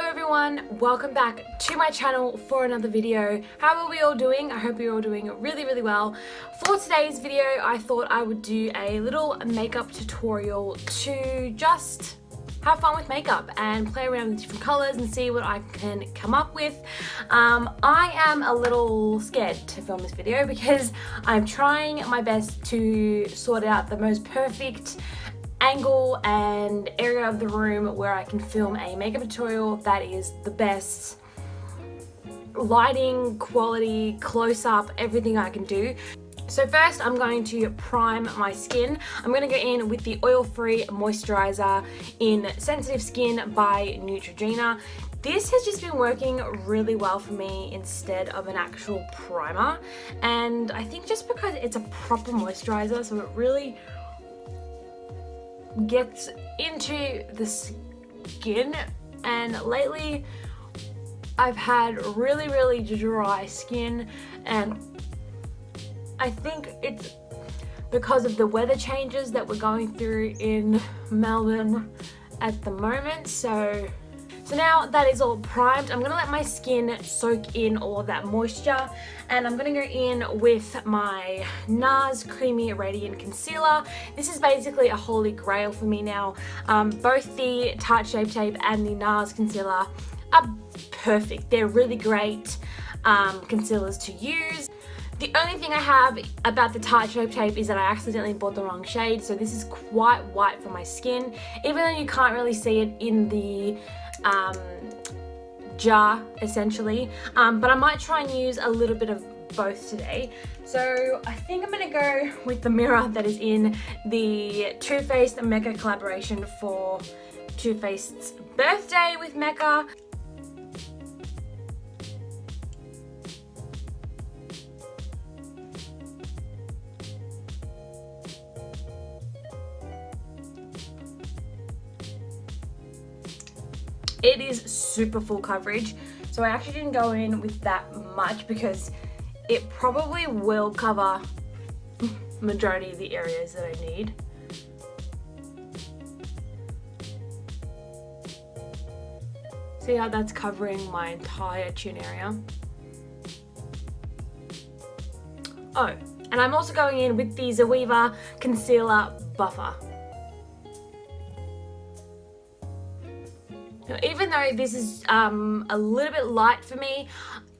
Hello everyone, welcome back to my channel for another video. How are we all doing? I hope you're all doing really well. For today's video, I thought I would do a little makeup tutorial to just have fun with makeup and play around with different colors and see what I can come up with. I am a little scared to film this video because I'm trying my best to sort out the most perfect angle and area of the room where I can film a makeup tutorial that is the best lighting, quality, close-up, everything I can do. So first I'm going to prime my skin. I'm going to go in with the oil-free moisturizer in Sensitive Skin by Neutrogena. This has just been working really well for me instead of an actual primer, and I think just because it's a proper moisturizer, so it really gets into the skin. And lately I've had really dry skin, and I think it's because of the weather changes that we're going through in Melbourne at the moment. So now that is all primed, I'm gonna let my skin soak in all of that moisture, and I'm gonna go in with my NARS Creamy Radiant Concealer. This is basically a holy grail for me now. Both the Tarte Shape Tape and the NARS concealer are perfect. They're really great concealers to use. The only thing I have about the Tarte Shape Tape is that I accidentally bought the wrong shade, so this is quite white for my skin, even though you can't really see it in the jar essentially, but I might try and use a little bit of both today. So I think I'm gonna go with the mirror that is in the Too Faced Mecca collaboration for Too Faced's birthday with Mecca. It is super full coverage, so I actually didn't go in with that much because it probably will cover majority of the areas that I need. See how that's covering my entire chin area? Oh, and I'm also going in with the Zoeva Concealer Buffer. Even though this is a little bit light for me,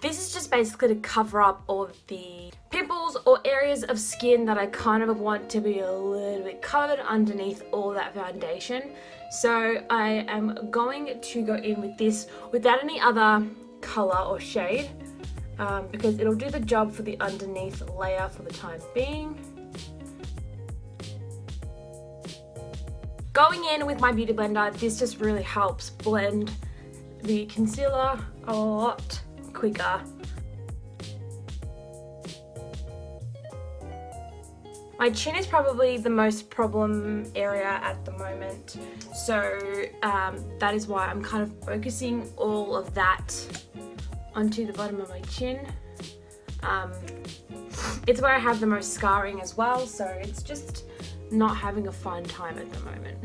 this is just basically to cover up all of the pimples or areas of skin that I kind of want to be a little bit covered underneath all that foundation. So I am going to go in with this without any other color or shade, because it'll do the job for the underneath layer for the time being. Going in with my beauty blender, this just really helps blend the concealer a lot quicker. My chin is probably the most problem area at the moment, so that is why I'm kind of focusing all of that onto the bottom of my chin. It's where I have the most scarring as well, so it's just not having a fun time at the moment.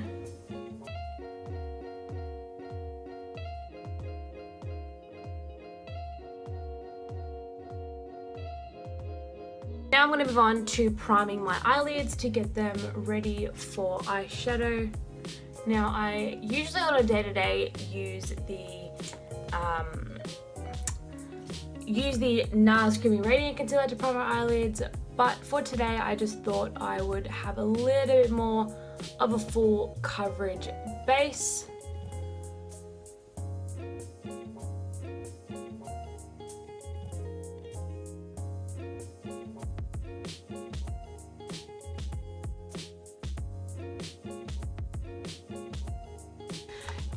Now I'm going to move on to priming my eyelids to get them ready for eyeshadow. Now I usually on a day-to-day use the NARS Creamy Radiant Concealer to prime my eyelids, but for today I just thought I would have a little bit more of a full coverage base.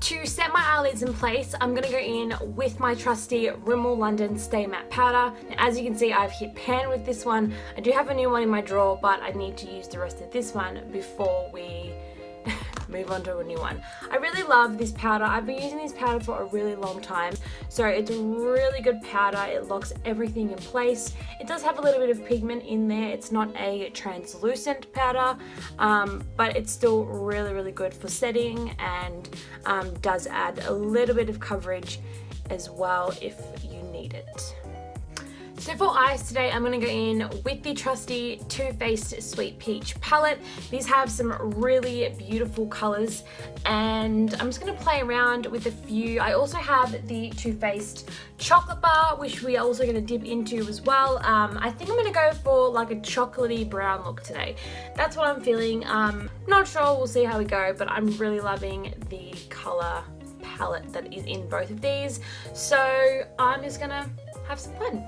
To set my eyelids in place, I'm going to go in with my trusty Rimmel London Stay Matte Powder. Now, as you can see, I've hit pan with this one. I do have a new one in my drawer, but I need to use the rest of this one before we move on to a new one. I really love this powder. I've been using this powder for a really long time. So it's a really good powder. It locks everything in place. It does have a little bit of pigment in there. It's not a translucent powder, but it's still really, really good for setting, and does add a little bit of coverage as well if you need it. So for eyes today, I'm going to go in with the trusty Too Faced Sweet Peach palette. These have some really beautiful colours, and I'm just going to play around with a few. I also have the Too Faced Chocolate Bar, which we are also going to dip into as well. I think I'm going to go for like a chocolatey brown look today. That's what I'm feeling. Not sure, we'll see how we go, but I'm really loving the colour palette that is in both of these. So I'm just going to have some fun.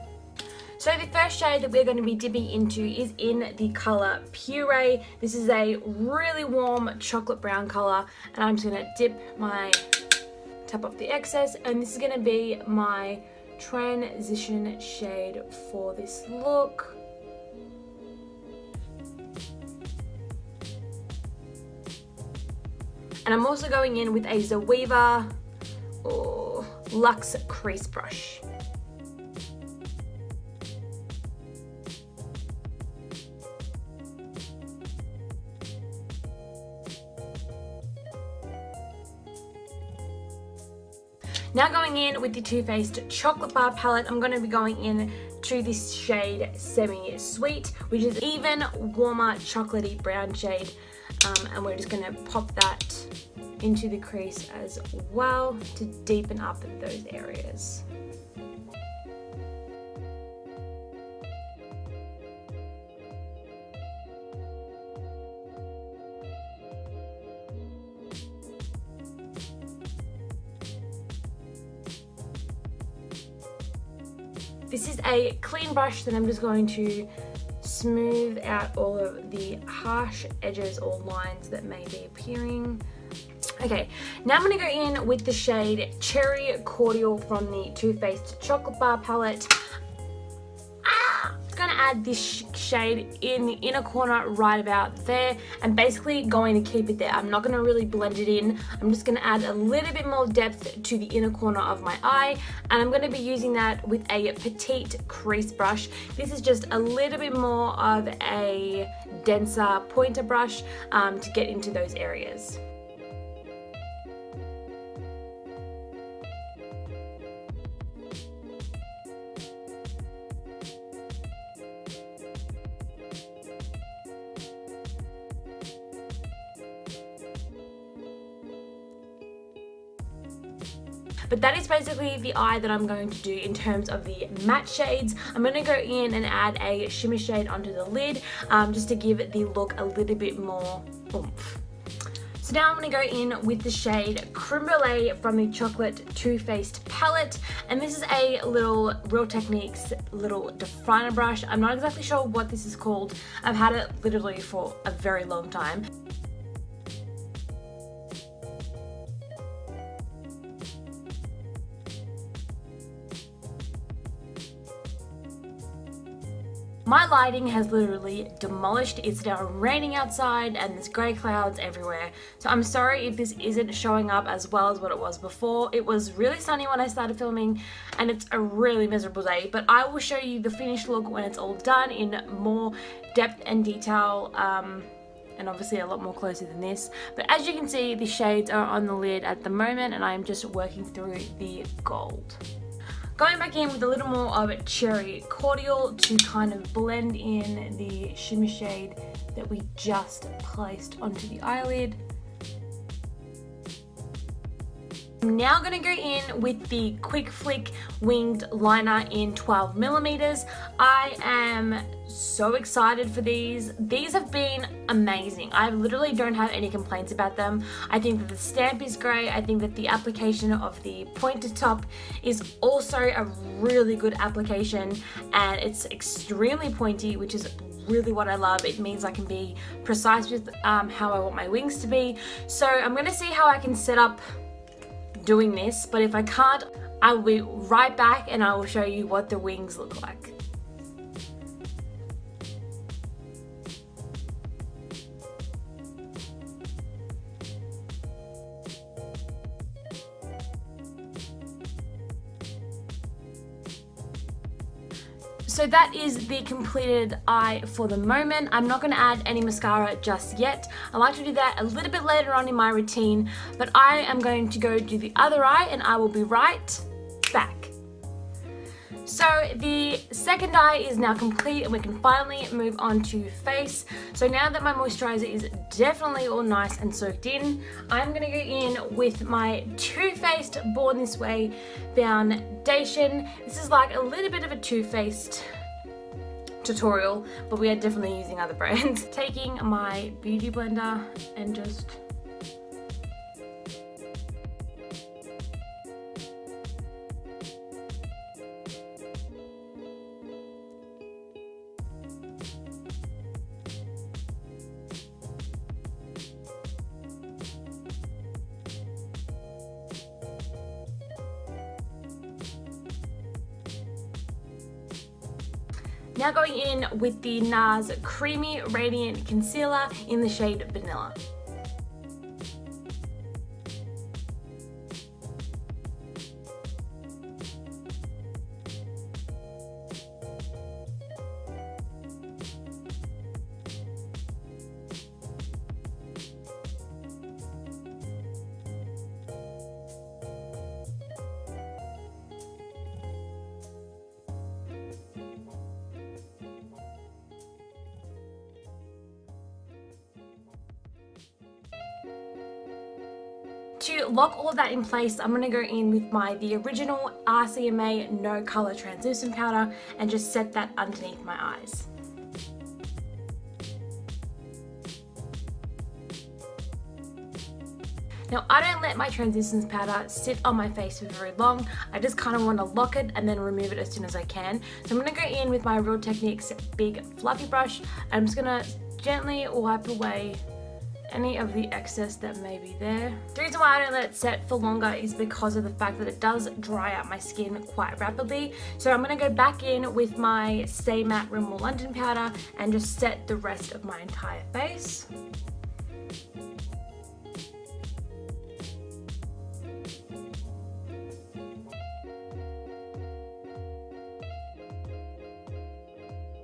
So the first shade that we're going to be dipping into is in the colour Puree. This is a really warm chocolate brown colour, and I'm just going to tap off the excess, and this is going to be my transition shade for this look. And I'm also going in with a Zoeva Luxe Crease Brush. Now going in with the Too Faced Chocolate Bar palette, I'm going to be going in to this shade Semi Sweet, which is even warmer chocolatey brown shade, and we're just going to pop that into the crease as well to deepen up those areas. This is a clean brush that I'm just going to smooth out all of the harsh edges or lines that may be appearing. Okay, now I'm going to go in with the shade Cherry Cordial from the Too Faced Chocolate Bar palette. I'm going to add this shade in the inner corner right about there, and basically going to keep it there. I'm not going to really blend it in. I'm just going to add a little bit more depth to the inner corner of my eye, and I'm going to be using that with a petite crease brush. This is just a little bit more of a denser pointer brush to get into those areas. But that is basically the eye that I'm going to do in terms of the matte shades. I'm going to go in and add a shimmer shade onto the lid just to give the look a little bit more oomph. So now I'm going to go in with the shade Creme Brulee from the Chocolate Too Faced palette, and this is a little Real Techniques little definer brush. I'm not exactly sure what this is called. I've had it literally for a very long time. My lighting has literally demolished. It's now raining outside and there's grey clouds everywhere. So I'm sorry if this isn't showing up as well as what it was before. It was really sunny when I started filming and it's a really miserable day, but I will show you the finished look when it's all done in more depth and detail, and obviously a lot more closer than this. But as you can see, the shades are on the lid at the moment and I'm just working through the gold. Going back in with a little more of Cherry Cordial to kind of blend in the shimmer shade that we just placed onto the eyelid. I'm now going to go in with the Quick Flick Winged Liner in 12mm. I am so excited for these. These have been amazing. I literally don't have any complaints about them. I think that the stamp is great. I think that the application of the pointed top is also a really good application, and it's extremely pointy, which is really what I love. It means I can be precise with how I want my wings to be. So I'm going to see how I can set up doing this, but if I can't, I will be right back and I will show you what the wings look like. So that is the completed eye for the moment. I'm not going to add any mascara just yet. I like to do that a little bit later on in my routine, but I am going to go do the other eye and I will be right back. So the second eye is now complete and we can finally move on to face. So now that my moisturizer is definitely all nice and soaked in, I'm going to go in with my Too Faced Born This Way foundation. This is like a little bit of a Too Faced tutorial, but we are definitely using other brands. Taking my beauty blender and just now going in with the NARS Creamy Radiant Concealer in the shade Vanilla. To lock all of that in place, I'm going to go in with the original RCMA No Color Translucent Powder and just set that underneath my eyes. Now, I don't let my translucence powder sit on my face for very long. I just kind of want to lock it and then remove it as soon as I can. So I'm going to go in with my Real Techniques big fluffy brush. I'm just going to gently wipe away any of the excess that may be there. The reason why I don't let it set for longer is because of the fact that it does dry out my skin quite rapidly. So I'm going to go back in with my Stay Matte Rimmel London powder and just set the rest of my entire face.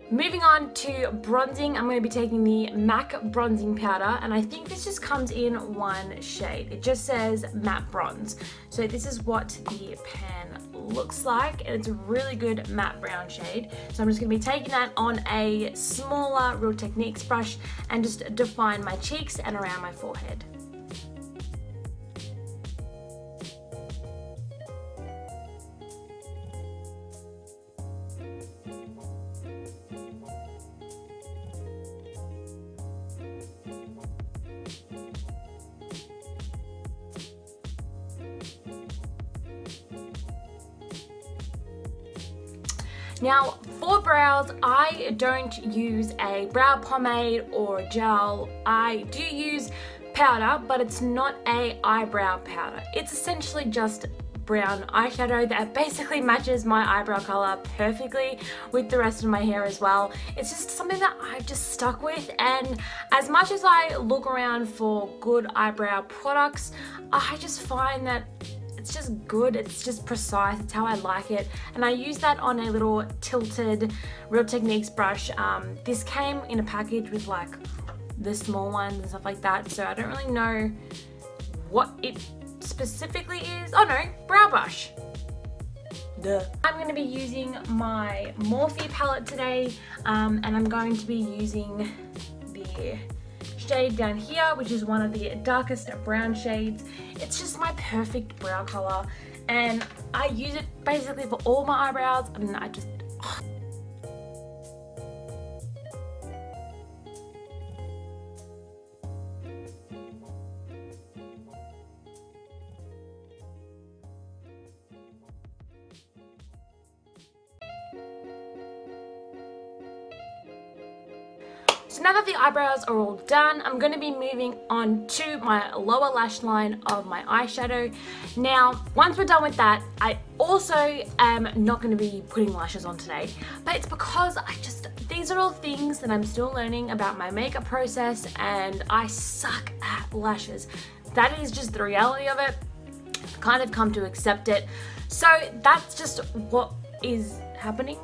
Moving on to bronzing, I'm going to be taking the MAC bronzing powder, and I think this just comes in one shade. It just says matte bronze. So this is what the pan looks like, and it's a really good matte brown shade. So I'm just going to be taking that on a smaller Real Techniques brush and just define my cheeks and around my forehead. Now for brows, I don't use a brow pomade or gel. I do use powder, but it's not a eyebrow powder. It's essentially just brown eyeshadow that basically matches my eyebrow color perfectly with the rest of my hair as well. It's just something that I've just stuck with, and as much as I look around for good eyebrow products, I just find that it's just good, it's just precise, it's how I like it, and I use that on a little tilted Real Techniques brush. This came in a package with like the small ones and stuff like that, so I don't really know what it specifically is. Oh no, brow brush. Duh. I'm going to be using my Morphe palette today, and I'm going to be using the shade down here, which is one of the darkest brown shades. It's just my perfect brow color, and I use it basically for all my eyebrows, and I just So now that the eyebrows are all done, I'm going to be moving on to my lower lash line of my eyeshadow. Now, once we're done with that, I also am not going to be putting lashes on today, but it's because these are all things that I'm still learning about my makeup process, and I suck at lashes. That is just the reality of it. I've kind of come to accept it. So that's just what is happening.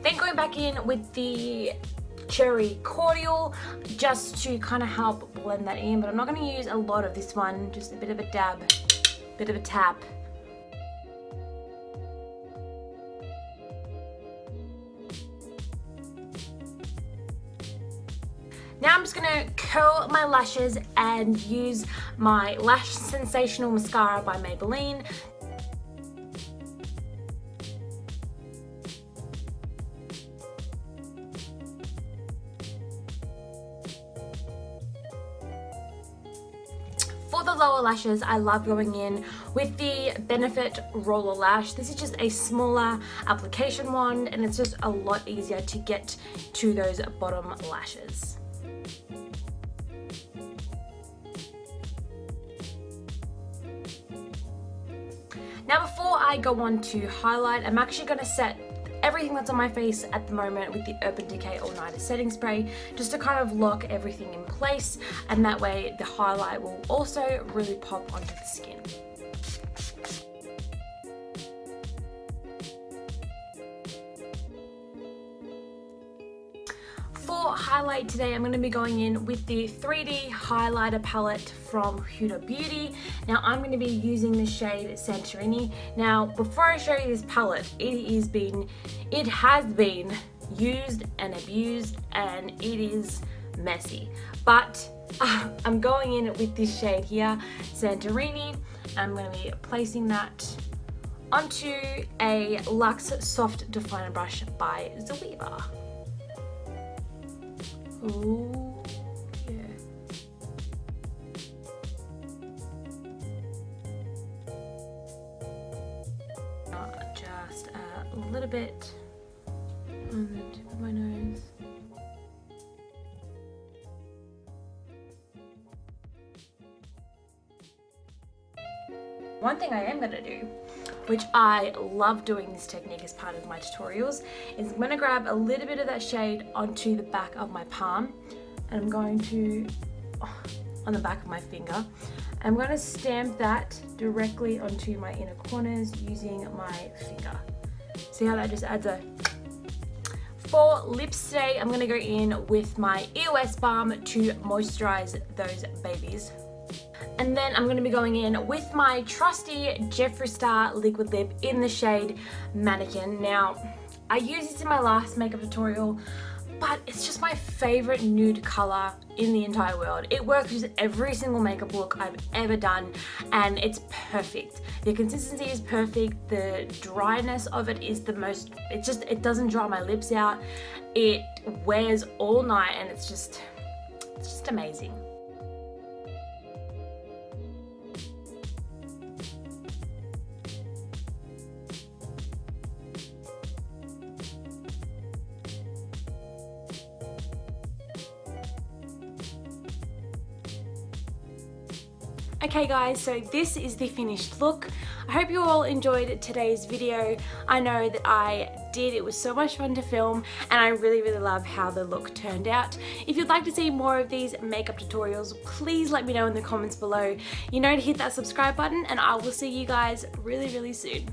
Then going back in with the cherry cordial just to kind of help blend that in, but I'm not going to use a lot of this one, just a bit of a dab, bit of a tap. Now I'm just going to curl my lashes and use my Lash Sensational Mascara by Maybelline. For the lower lashes, I love going in with the Benefit Roller Lash. This is just a smaller application wand, and it's just a lot easier to get to those bottom lashes. Now before I go on to highlight, I'm actually going to set everything that's on my face at the moment with the Urban Decay All Nighter Setting Spray, just to kind of lock everything in place, and that way the highlight will also really pop onto the skin. For highlight today, I'm going to be going in with the 3D highlighter palette from Huda Beauty. Now I'm going to be using the shade Santorini. Now before I show you this palette, it has been used and abused, and it is messy. But I'm going in with this shade here, Santorini. I'm going to be placing that onto a Luxe Soft Definer Brush by Zoeva. Ooh, yeah. Just a little bit on the tip of my nose. One thing I am going to do, which I love doing this technique as part of my tutorials, is I'm going to grab a little bit of that shade onto the back of my palm, and I'm going to, on the back of my finger, I'm going to stamp that directly onto my inner corners using my finger. See how that just adds a... For lips today, I'm going to go in with my EOS Balm to moisturize those babies. And then I'm going to be going in with my trusty Jeffree Star liquid lip in the shade Mannequin. Now, I used this in my last makeup tutorial, but it's just my favorite nude color in the entire world. It works with every single makeup look I've ever done, and it's perfect. The consistency is perfect. The dryness of it is the most, it doesn't dry my lips out. It wears all night, and it's just amazing. Okay guys, so this is the finished look. I hope you all enjoyed today's video. I know that I did. It was so much fun to film, and I really love how the look turned out. If you'd like to see more of these makeup tutorials, please let me know in the comments below. You know to hit that subscribe button, and I will see you guys really soon.